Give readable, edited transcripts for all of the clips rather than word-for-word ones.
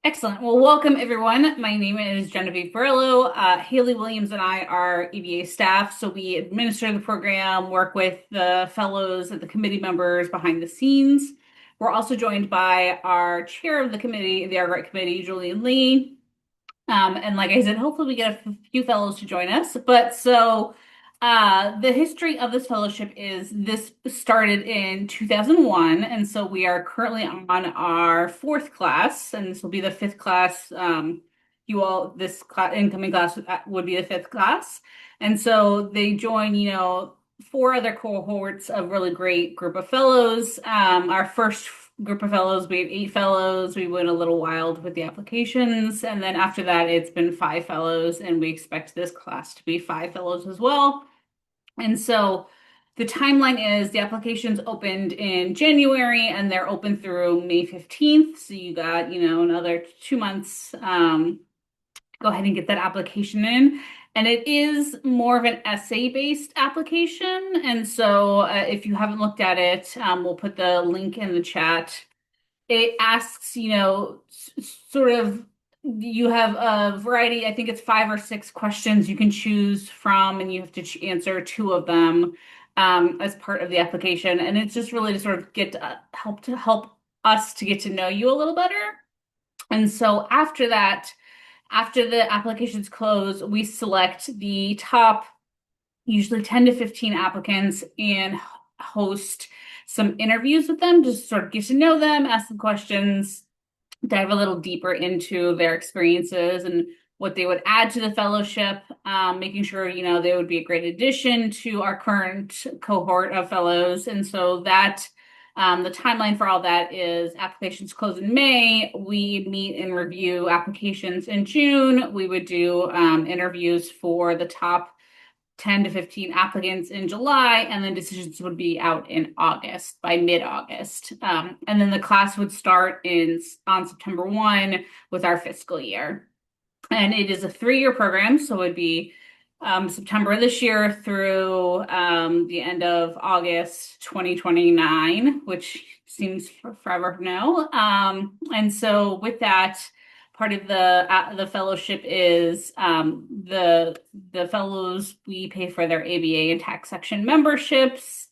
Excellent. Well, welcome everyone. My name is Genevieve Barillo. Haley Williams and I are EVA staff, so we administer the program, work with the fellows and the committee members behind the scenes. We're also joined by our chair of the committee, the Argrett Committee, Julian Lee. And like I said, hopefully we get a few fellows to join us. The history of this fellowship is this started in 2001, and so we are currently on our fourth class, and this will be the fifth class. This class, incoming class would be the fifth class, and so they join, four other cohorts of really great group of fellows. Our first group of fellows, we had 8 fellows. We went a little wild with the applications. And then after that, it's been 5 fellows, and we expect this class to be 5 fellows as well. And so the timeline is the applications opened in January and they're open through May 15th. So you got, another 2 months. Go ahead and get that application in. And it is more of an essay-based application. And so if you haven't looked at it, we'll put the link in the chat. It asks, sort of, you have a variety, I think it's 5 or 6 questions you can choose from, and you have to answer 2 of them as part of the application. And it's just really to sort of help us to get to know you a little better. And so after that, after the applications close, we select the top usually 10 to 15 applicants and host some interviews with them, just sort of get to know them, ask them questions, dive a little deeper into their experiences and what they would add to the fellowship, making sure, they would be a great addition to our current cohort of fellows. And so the timeline for all that is applications close in May. We meet and review applications in June. We would do interviews for the top 10 to 15 applicants in July, and then decisions would be out in August, by mid-August. And then the class would start on September 1 with our fiscal year. And it is a 3-year program, so it would be September this year through the end of August 2029, which seems forever now. And so with that, part of the fellowship is the fellows, we pay for their ABA and tax section memberships.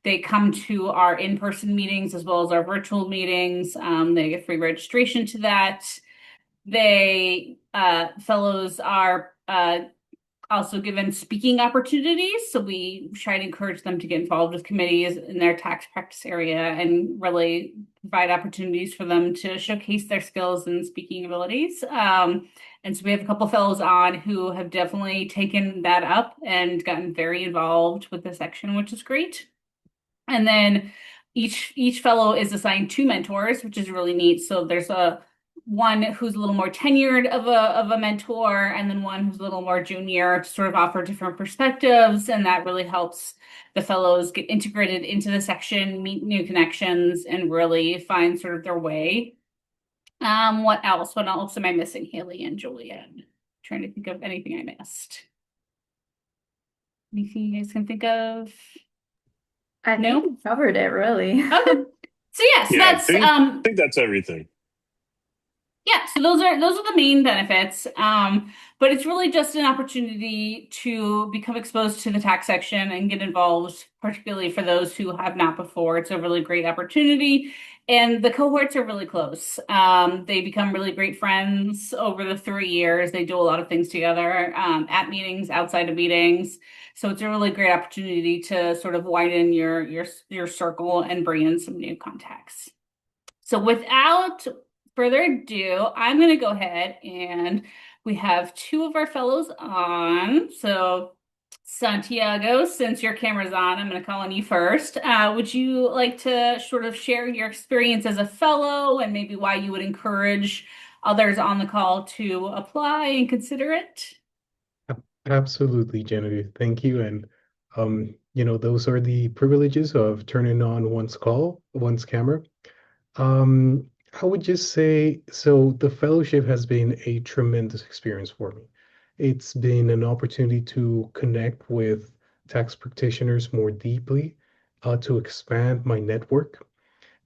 They come to our in-person meetings as well as our virtual meetings. They get free registration to that. Fellows are also given speaking opportunities. So we try to encourage them to get involved with committees in their tax practice area and really provide opportunities for them to showcase their skills and speaking abilities. And so we have a couple fellows on who have definitely taken that up and gotten very involved with the section, which is great. And then each fellow is assigned 2 mentors, which is really neat. So there's one who's a little more tenured of a mentor, and then one who's a little more junior to sort of offer different perspectives. And that really helps the fellows get integrated into the section, meet new connections, and really find sort of their way. What else? What else am I missing, Haley and Julian? Trying to think of anything I missed. Anything you guys can think of? I think we covered it really. Okay. So yes, Yeah, I think that's everything. yeah, so those are the main benefits. But it's really just an opportunity to become exposed to the tax section and get involved, particularly for those who have not before. It's a really great opportunity. And the cohorts are really close. They become really great friends over the 3 years. They do a lot of things together at meetings, outside of meetings. So it's a really great opportunity to sort of widen your circle and bring in some new contacts. So without further ado, I'm going to go ahead and we have 2 of our fellows on. So Santiago, since your camera's on, I'm going to call on you first. Would you like to sort of share your experience as a fellow and maybe why you would encourage others on the call to apply and consider it? Absolutely, Genevieve. Thank you. And those are the privileges of turning on one's camera. I would just say, so the fellowship has been a tremendous experience for me. It's been an opportunity to connect with tax practitioners more deeply, to expand my network.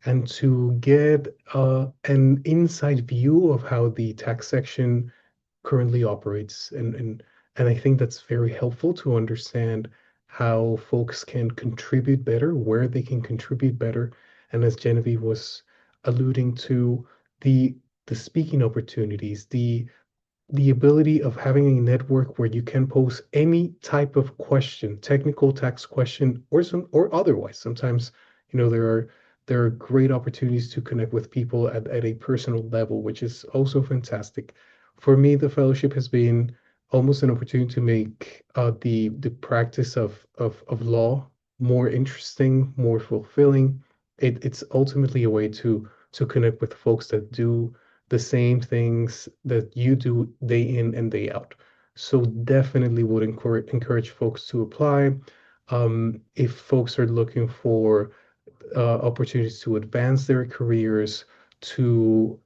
and to get an inside view of how the tax section currently operates. And I think that's very helpful to understand how folks can contribute better, where they can contribute better. And as Genevieve was alluding to, the the speaking opportunities, the ability of having a network where you can pose any type of question, technical tax question, or some or otherwise. Sometimes, there are great opportunities to connect with people at a personal level, which is also fantastic. For me, the fellowship has been almost an opportunity to make the practice of law more interesting, more fulfilling. It's ultimately a way to connect with folks that do the same things that you do day in and day out. So definitely would encourage folks to apply. If folks are looking for opportunities to advance their careers, to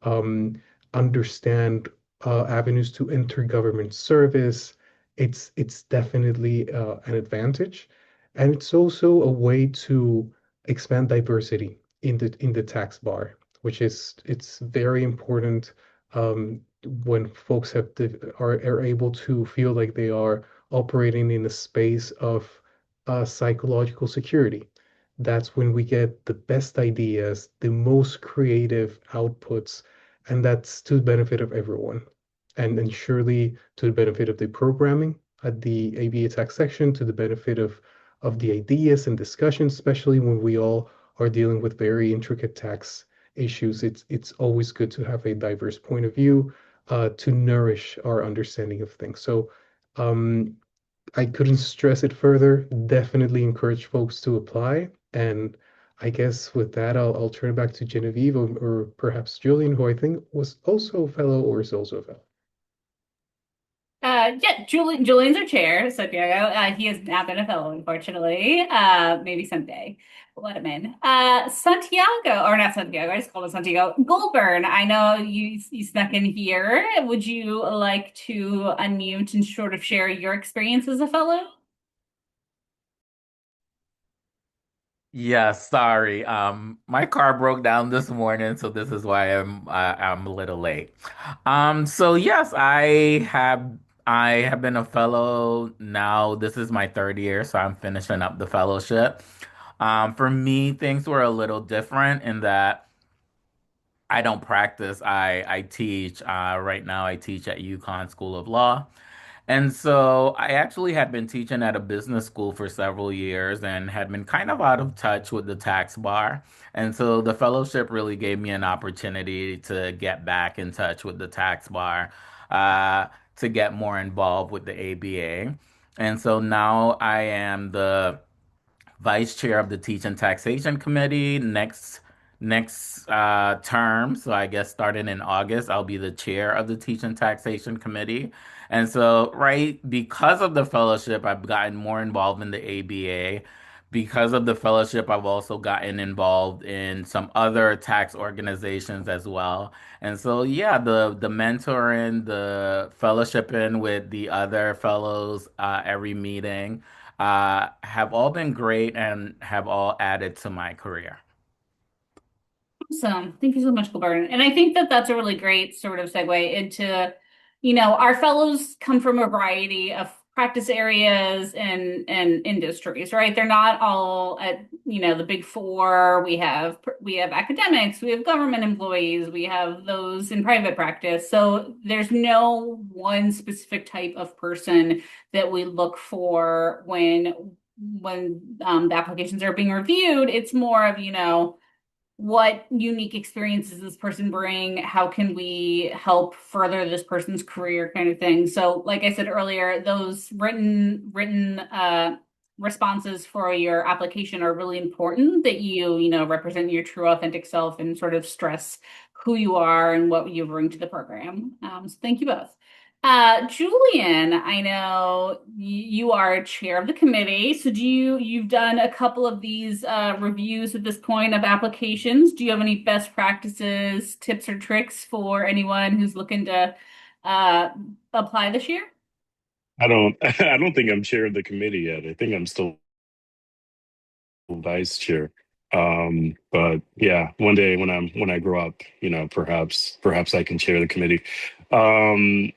understand avenues to enter government service, it's definitely an advantage, and it's also a way to expand diversity in the tax bar, which is it's very important when folks are able to feel like they are operating in a space of psychological security. That's when we get the best ideas, the most creative outputs, and that's to the benefit of everyone. And surely to the benefit of the programming at the ABA Tech section, to the benefit of the ideas and discussions, especially when we all are dealing with very intricate tax issues. It's always good to have a diverse point of view to nourish our understanding of things. So um, I couldn't stress it further. Definitely encourage folks to apply. And I guess with that, I'll turn it back to Genevieve or perhaps Julian, who I think was also a fellow or is also a fellow. Yeah, Julian's our chair, Santiago. He has not been a fellow, unfortunately. Maybe someday we'll let him in. Santiago, or not Santiago, I just called him Santiago. Goldburn, I know you snuck in here. Would you like to unmute and sort of share your experience as a fellow? Yeah, sorry. My car broke down this morning, so this is why I'm a little late. So yes, I have been a fellow now. This is my third year, so I'm finishing up the fellowship. For me, things were a little different in that I don't practice. I teach. Right now, I teach at UConn School of Law. And so I actually had been teaching at a business school for several years and had been kind of out of touch with the tax bar. And so the fellowship really gave me an opportunity to get back in touch with the tax bar, to get more involved with the ABA. And so now I am the vice chair of the Teaching Taxation Committee next term. So I guess starting in August, I'll be the chair of the Teaching Taxation Committee. And so, right, because of the fellowship, I've gotten more involved in the ABA. Because of the fellowship, I've also gotten involved in some other tax organizations as well. And so, yeah, the mentoring, the fellowshipping with the other fellows, every meeting have all been great and have all added to my career. Awesome. Thank you so much, Gilbert. And I think that that's a really great sort of segue into, our fellows come from a variety of practice areas and industries, right? They're not all at, the big four. We have academics, we have government employees, we have those in private practice. So there's no one specific type of person that we look for when the applications are being reviewed. It's more of, what unique experiences this person bring, how can we help further this person's career kind of thing. So like I said earlier, those written responses for your application are really important, that you represent your true authentic self and sort of stress who you are and what you bring to the program. So thank you both. Julian, I know you are chair of the committee. So you've done a couple of these reviews at this point of applications. Do you have any best practices, tips or tricks for anyone who's looking to uh, apply this year? I don't think I'm chair of the committee yet. I think I'm still vice chair. But yeah, one day when I grow up, perhaps I can chair the committee. Um,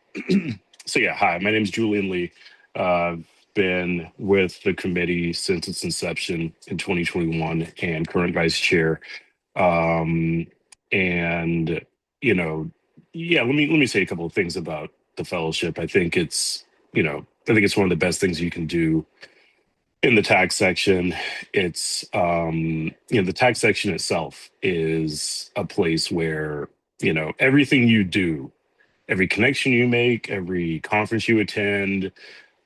so yeah, hi, my name is Julian Lee. I've been with the committee since its inception in 2021 and current vice chair. Um, and you know, yeah, let me say a couple of things about the fellowship. I think it's one of the best things you can do in the tax section. It's the tax section itself is a place where, everything you do, every connection you make, every conference you attend,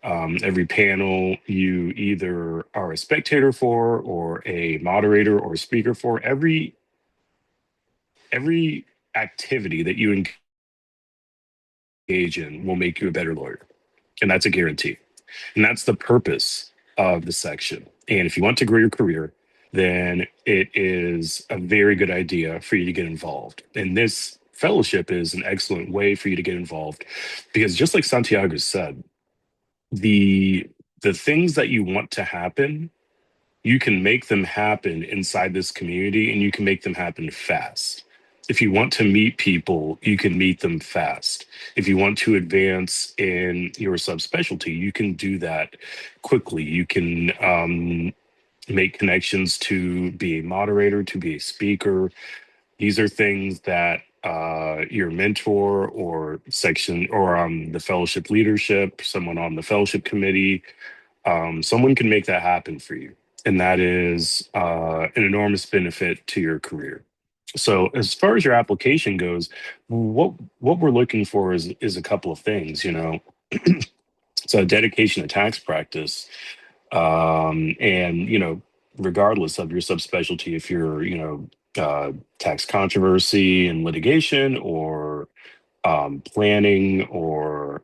every panel you either are a spectator for or a moderator or speaker for, every activity that you engage in will make you a better lawyer. And that's a guarantee. And that's the purpose of the section. And if you want to grow your career, then it is a very good idea for you to get involved. And this fellowship is an excellent way for you to get involved because just like Santiago said, the the things that you want to happen, you can make them happen inside this community and you can make them happen fast. If you want to meet people, you can meet them fast. If you want to advance in your subspecialty, you can do that quickly. You can make connections to be a moderator, to be a speaker. These are things that your mentor or section or the fellowship leadership, someone on the fellowship committee, someone can make that happen for you. And that is an enormous benefit to your career. So as far as your application goes, what we're looking for is a couple of things, So dedication to tax practice. And regardless of your subspecialty, if you're, tax controversy and litigation or planning or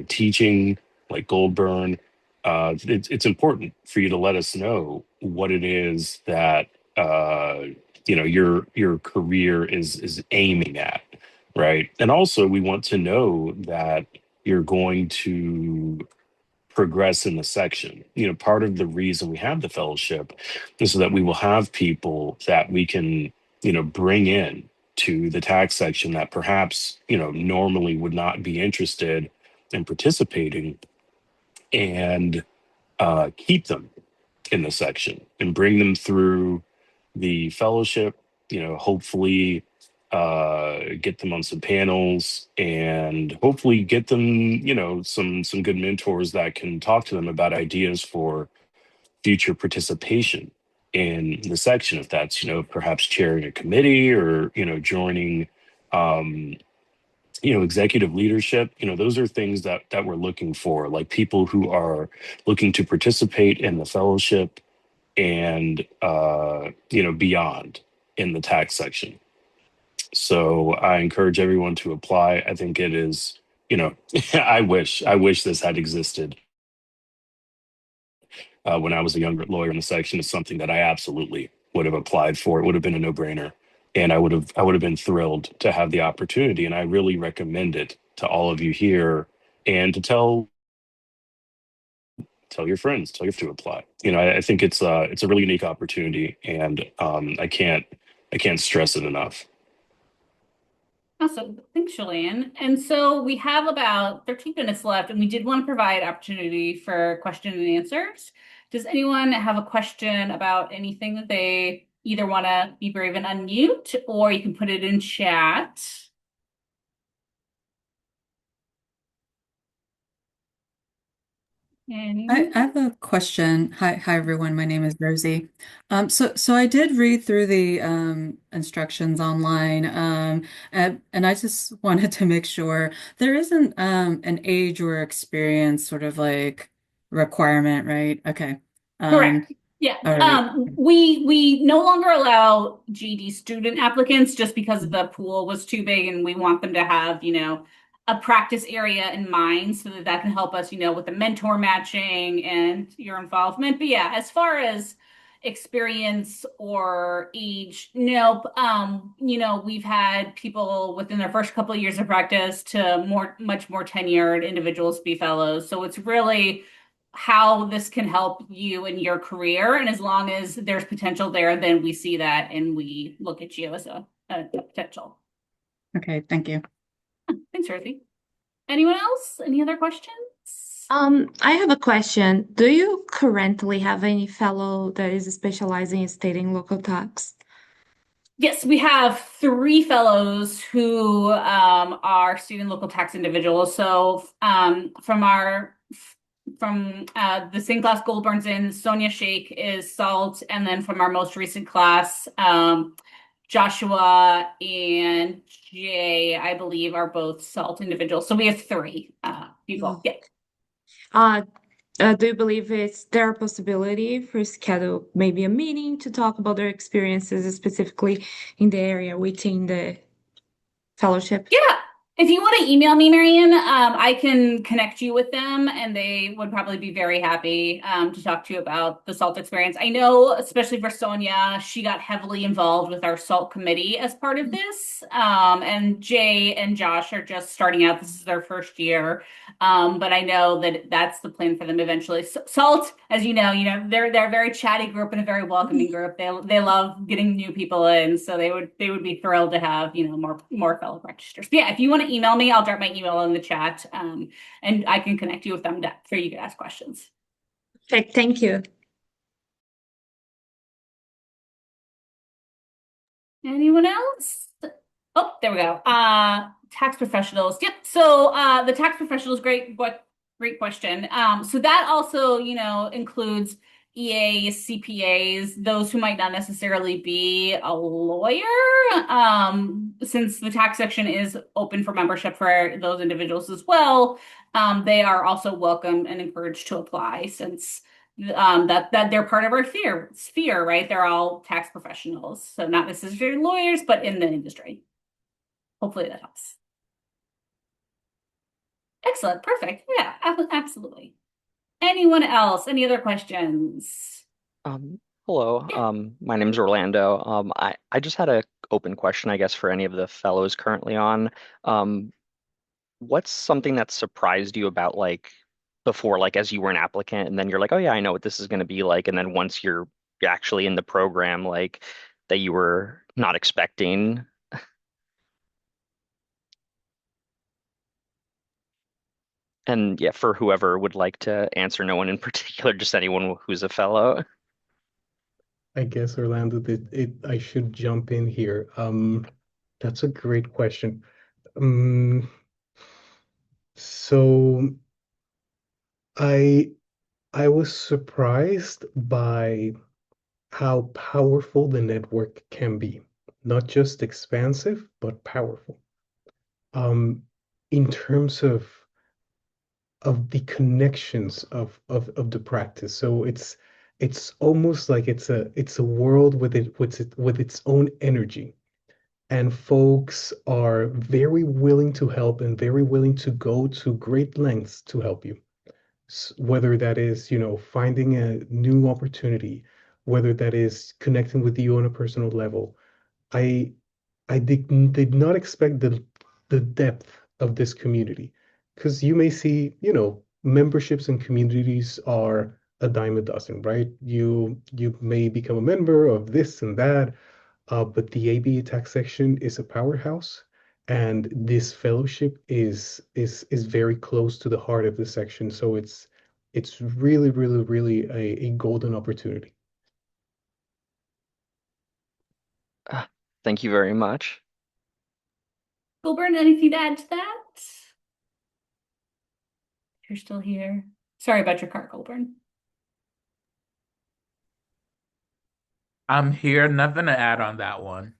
teaching like Goldburn, it's important for you to let us know what it is that your career is aiming at, right? And also, we want to know that you're going to progress in the section. Part of the reason we have the fellowship is so that we will have people that we can, bring in to the tax section that perhaps, normally would not be interested in participating and keep them in the section and bring them through the fellowship, hopefully get them on some panels and hopefully get them, some good mentors that can talk to them about ideas for future participation in the section. If that's, perhaps chairing a committee or, joining executive leadership, those are things that we're looking for, like people who are looking to participate in the fellowship and beyond in the tax section. So I encourage everyone to apply. I think it is, I wish this had existed when I was a younger lawyer in the section. Is something that I absolutely would have applied for. It would have been a no-brainer, and I would have been thrilled to have the opportunity. And I really recommend it to all of you here, and to tell your friends, tell your to apply. I think it's a really unique opportunity, and I can't stress it enough. Awesome. Thanks, Julian. And so we have about 13 minutes left, and we did want to provide opportunity for question and answers. Does anyone have a question about anything that they either want to be brave and unmute, or you can put it in chat? I have a question. Hi everyone. My name is Rosie. So I did read through the instructions online, and I just wanted to make sure there isn't an age or experience sort of like requirement, right? Okay. Um, Correct. Yeah. all right. We no longer allow GD student applicants just because the pool was too big, and we want them to have, a practice area in mind so that that can help us, with the mentor matching and your involvement. But yeah, as far as experience or age, nope. We've had people within their first couple of years of practice to much more tenured individuals be fellows. So it's really how this can help you in your career. And as long as there's potential there, then we see that and we look at you as a potential. Okay, thank you. Thanks, Rosie. Anyone else? Any other questions? I have a question. Do you currently have any fellow that is specializing in studying local tax? Yes, we have three fellows who are student local tax individuals. So from the same class Goldburn's in, Sonia Shake is SALT, and then from our most recent class, Joshua and Jay, I believe, are both SALT individuals. So we have three people. Yeah. Uh, do you believe is there a possibility for schedule maybe a meeting to talk about their experiences specifically in the area within the fellowship? Yeah. If you want to email me, Marion, I can connect you with them, and they would probably be very happy to talk to you about the SALT experience. I know, especially for Sonia, she got heavily involved with our SALT committee as part of this. And Jay and Josh are just starting out. This is their first year. But I know that that's the plan for them eventually. SALT, as they're a very chatty group and a very welcoming group. They love getting new people in, so they would be thrilled to have more fellow practitioners. But yeah, if you want to email me, I'll drop my email in the chat, and I can connect you with them for you to ask questions. Okay, thank you. Anyone else? Oh, there we go. Tax professionals. Yep. So the tax professionals, great question. So that also, includes EAs, CPAs, those who might not necessarily be a lawyer, since the tax section is open for membership for those individuals as well. They are also welcome and encouraged to apply, since that they're part of our sphere, right? They're all tax professionals, so not necessarily lawyers, but in the industry. Hopefully that helps. Excellent, perfect. Yeah, absolutely. Anyone else? Any other questions? Hello. Yeah. My name's Orlando. I just had a open question, I guess, for any of the fellows currently on. Um, what's something that surprised you about like before, like as you were an applicant, and then you're like, oh yeah, I know what this is going to be like, and then once you're actually in the program, like that you were not expecting. And yeah, for whoever would like to answer, no one in particular, just anyone who's a fellow. I guess Orlando, I should jump in here. That's a great question. Um, so I I was surprised by how powerful the network can be. Not just expansive, but powerful. Um, in terms of the connections of the practice. So it's almost like it's a world with its own energy. And folks are very willing to help and very willing to go to great lengths to help you. Whether that is, finding a new opportunity, whether that is connecting with you on a personal level. I I did not expect the depth of this community, because you may see, memberships and communities are a dime a dozen, right? You may become a member of this and that, but the ABA tax section is a powerhouse, and this fellowship is very close to the heart of the section. So it's really, really, really a golden opportunity. Ah, thank you very much. Goldburn, anything to add to that? You're still here. Sorry about your car, Goldburn. I'm here. Nothing to add on that one.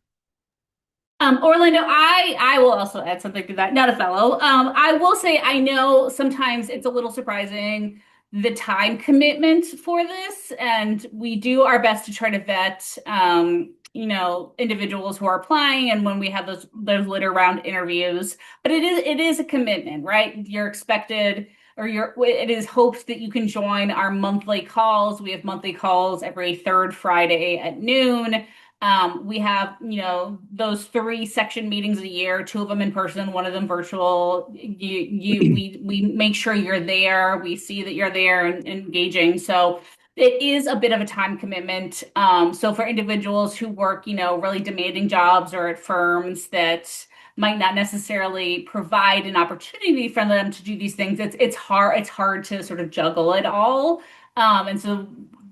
Orlando, I will also add something to that. Not a fellow. I will say I know sometimes it's a little surprising the time commitment for this, and we do our best to try to vet individuals who are applying, and when we have those later round interviews. But it is a commitment, right? You're expected, or it is hoped that you can join our monthly calls. We have monthly calls every third Friday at noon. We have, those three section meetings a year, two of them in person, one of them virtual. We make sure you're there. We see that you're there and engaging. So it is a bit of a time commitment. So for individuals who work, really demanding jobs or at firms that might not necessarily provide an opportunity for them to do these things, it's hard to sort of juggle it all. And so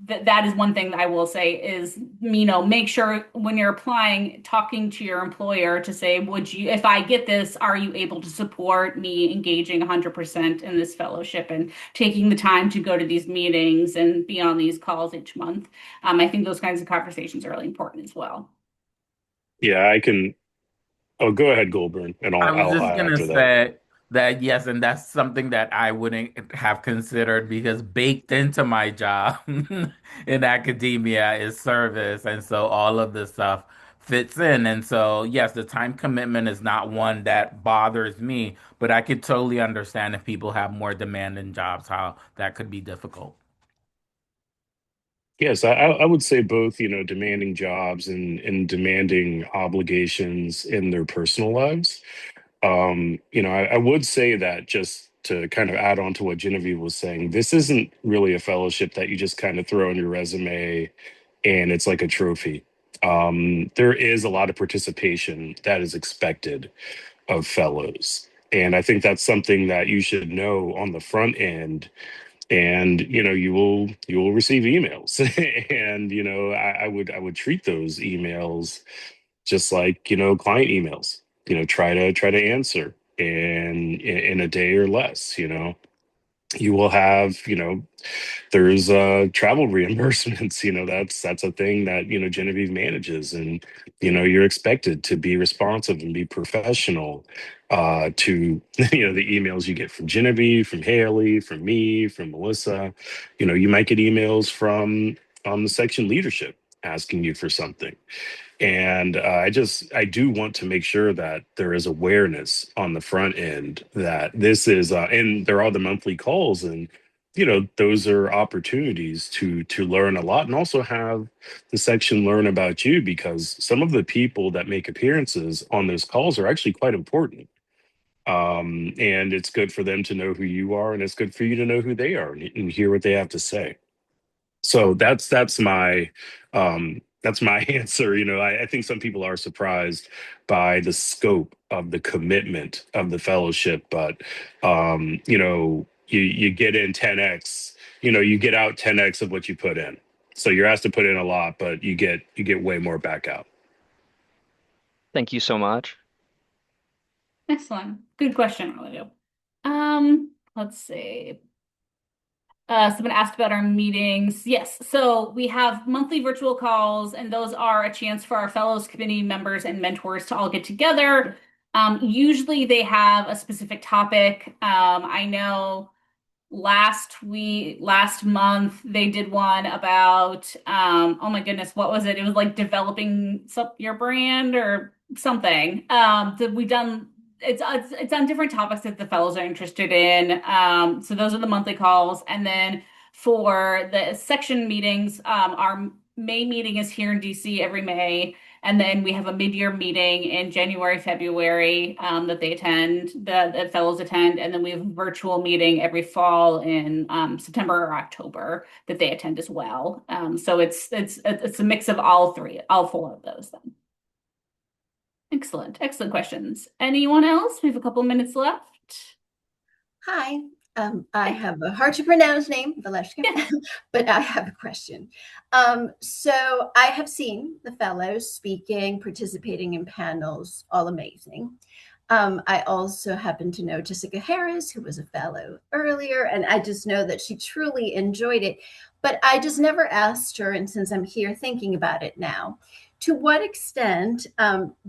that is one thing that I will say is, make sure when you're applying, talking to your employer to say, if I get this, are you able to support me engaging 100% in this fellowship and taking the time to go to these meetings and be on these calls each month? I think those kinds of conversations are really important as well. Yeah, I can. Oh, go ahead, Goldburn, and I I'll was I'll just add gonna after that. say that yes, and that's something that I wouldn't have considered because baked into my job in academia is service, and so all of this stuff fits in. And so yes, the time commitment is not one that bothers me, but I could totally understand if people have more demanding jobs, how that could be difficult. Yes, I would say both, demanding jobs and demanding obligations in their personal lives. I would say that just to kind of add on to what Genevieve was saying, this isn't really a fellowship that you just kind of throw on your resume and it's like a trophy. There is a lot of participation that is expected of fellows. And I think that's something that you should know on the front end. And you will receive emails, and I would treat those emails just like client emails. Try to answer in a day or less. You will have there's travel reimbursements. That's a thing that Genevieve manages, and you're expected to be responsive and be professional to the emails you get from Genevieve, from Haley, from me, from Melissa. You might get emails from the section leadership asking you for something. And I do want to make sure that there is awareness on the front end that this is, and there are the monthly calls, and those are opportunities to learn a lot, and also have the section learn about you, because some of the people that make appearances on those calls are actually quite important. And it's good for them to know who you are, and it's good for you to know who they are and hear what they have to say. So that's my answer. I think some people are surprised by the scope of the commitment of the fellowship, but you get in 10x, you get out 10x of what you put in. So you're asked to put in a lot, but you get way more back out. Thank you so much. Excellent. Good question, Rolando. Let's see. Someone asked about our meetings. Yes, so we have monthly virtual calls, and those are a chance for our fellows committee members and mentors to all get together. Usually they have a specific topic. I know last month they did one about oh my goodness, what was it? It was like developing your brand or something. That we've done it's on different topics that the fellows are interested in. So those are the monthly calls. And then for the section meetings, our May meeting is here in DC every May. And then we have a mid-year meeting in January, February, that they attend, the fellows attend, and then we have a virtual meeting every fall in September or October that they attend as well. So it's a mix of all four of those then. Excellent questions. Anyone else? We have a couple of minutes left. Hi, I have a hard to pronounce name, Valeshka, Yeah. but I have a question. So I have seen the fellows speaking, participating in panels, all amazing. I also happen to know Jessica Harris, who was a fellow earlier, and I just know that she truly enjoyed it. But I just never asked her, and since I'm here thinking about it now, to what extent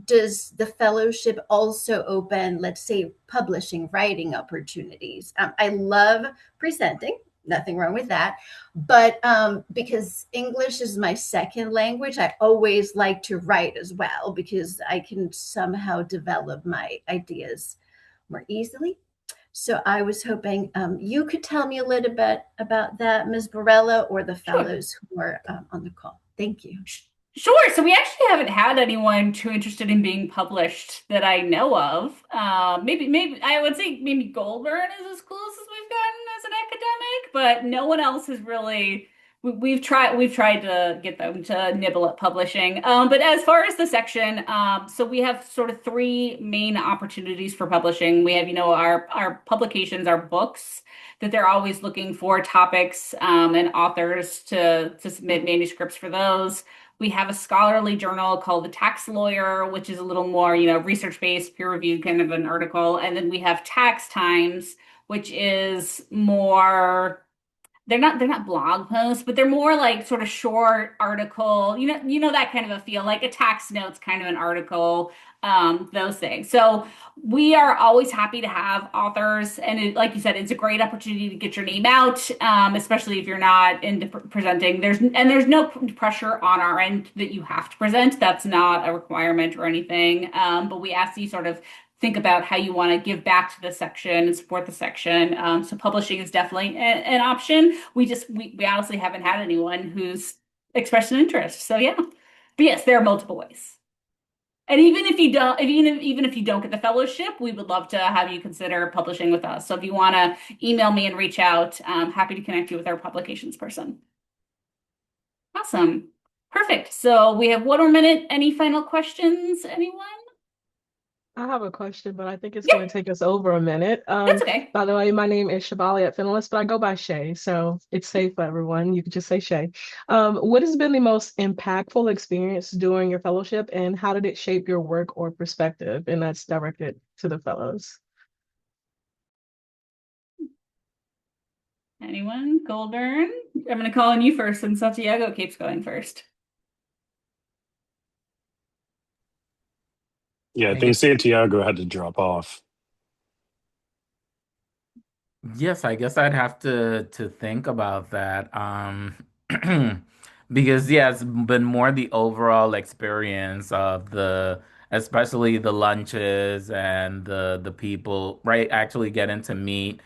does the fellowship also open, let's say, publishing, writing opportunities? I love presenting, nothing wrong with that. But because English is my second language, I always like to write as well because I can somehow develop my ideas more easily. So I was hoping you could tell me a little bit about that, Ms. Barella, or the Sure. fellows who are on the call. Thank you. Sure. So we actually haven't had anyone too interested in being published that I know of. Maybe I would say maybe Goldburn is as close as we've gotten as an academic, but no one else has really. We've tried to get them to nibble at publishing. But as far as the section, so we have sort of three main opportunities for publishing. We have, our publications, our books that they're always looking for topics and authors to submit manuscripts for those. We have a scholarly journal called The Tax Lawyer, which is a little more, research-based, peer-reviewed kind of an article. And then we have Tax Times, which is more they're not blog posts, but they're more like sort of short article, that kind of a feel, like a tax notes kind of an article, those things. So we are always happy to have authors, and like you said, it's a great opportunity to get your name out, especially if you're not into presenting. There's no pressure on our end that you have to present. That's not a requirement or anything. But we ask you sort of think about how you want to give back to the section and support the section. So publishing is definitely an option. We honestly haven't had anyone who's expressed an interest. So yeah, but yes, there are multiple ways. And even if you don't get the fellowship, we would love to have you consider publishing with us. So if you want to email me and reach out, I'm happy to connect you with our publications person. Awesome. Perfect. So we have 1 more minute. Any final questions, anyone? I have a question, but I think it's Yeah, going to take us over a minute. that's okay. By the way, my name is Shabali at Finalist, but I go by Shay, so it's safe for everyone. You can just say Shay. What has been the most impactful experience during your fellowship, and how did it shape your work or perspective? And that's directed to the fellows. Anyone? Goldburn? I'm going to call on you first since Santiago keeps going first. Yeah, I think Santiago had to drop off. Yes, I guess I'd have to think about that. Because yeah, it's been more the overall experience of especially the lunches and the people, right? Actually getting to meet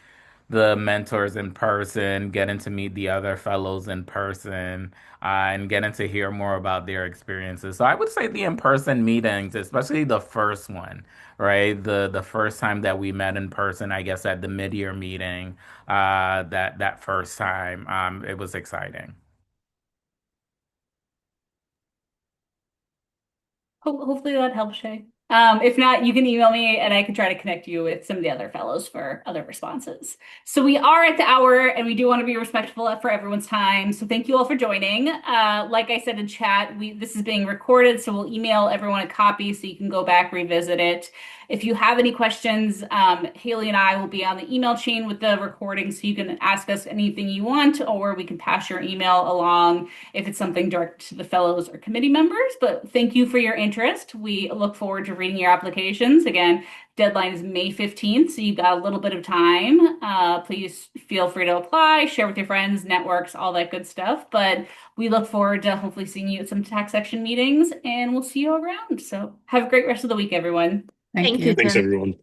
the mentors in person, getting to meet the other fellows in person, and getting to hear more about their experiences. So I would say the in-person meetings, especially the first one, right? The first time that we met in person, I guess at the mid-year meeting, that first time, it was exciting. Hopefully that helps, Shay. If not, you can email me and I can try to connect you with some of the other fellows for other responses. So we are at the hour and we do want to be respectful for everyone's time. So thank you all for joining. Like I said in chat, this is being recorded, so we'll email everyone a copy so you can go back, revisit it. If you have any questions, Haley and I will be on the email chain with the recording, so you can ask us anything you want, or we can pass your email along if it's something direct to the fellows or committee members. But thank you for your interest. We look forward to reading your applications. Again, deadline is May 15th, so you've got a little bit of time. Please feel free to apply, share with your friends, networks, all that good stuff. But we look forward to hopefully seeing you at some tax section meetings, and we'll see you around. So have a great rest of the week, everyone. Thank Thank you. you, Thanks, Jen. everyone.